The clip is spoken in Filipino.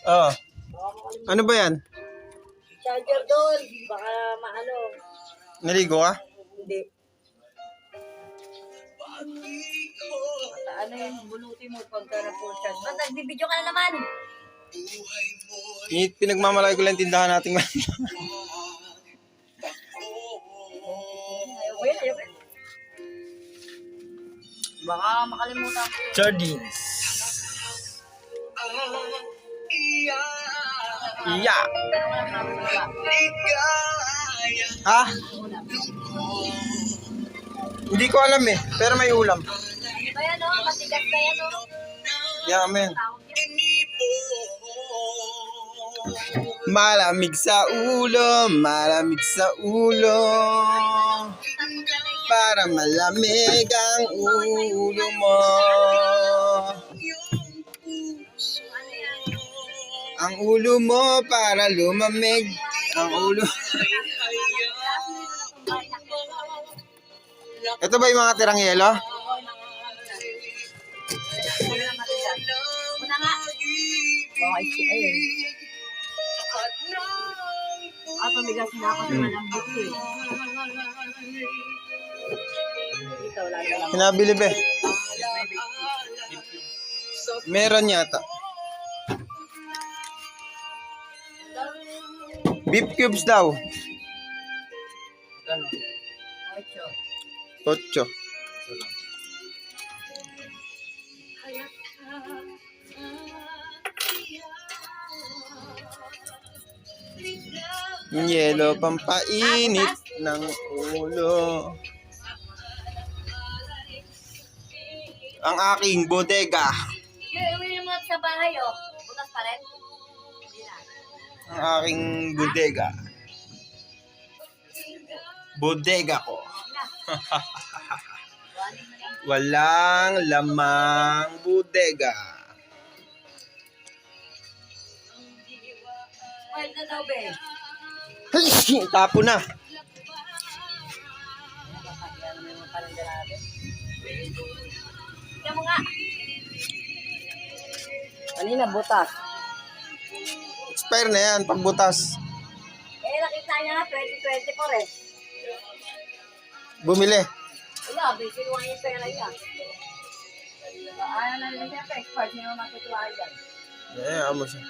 Oh. Ano ba yan? Charger doon. Baka maano. Naligo ka? Hindi. Ano yung buluti mo pagka na-full-charge? Ba't nagbibideo ka na naman? Pinagmamalaki ko lang tindahan natin. Ayaw ko yan. Baka makalimutan ko. Sardines. Iya. Ha? Hindi ko alam eh, pero may ulam. Ano ba yan o? Matigas na yan o? Yeah, amen. Malamig sa ulo, malamig sa ulo. Para malamig ang ulo mo. Ang ulo mo para lumamig. Ang ulo. Ito ba yung mga tirang yelo? Una nga. Okay, ayun. Pamigas na ako sa malambot eh. Ikaw lang lang. Pinabili ba? Meron yata. Beef cubes daw. Ocho. 8. Yelo pampainit ng ulo. Ang aking bodega. Iuwi mo sa bahay oh. Bukas pa rin. Ang aking bodega. Bodega ko. Walang lamang bodega. Well na daw be. Tapo na. Tingnan mo nga. Kanina butas. Expire na yan pagbutas. Nakita niya nga 2024 eh. Bumili. Wala, busy ko yung pera niya. Ayaw na nila siya pa, expert niya naman matutuwa yan. Amo siya.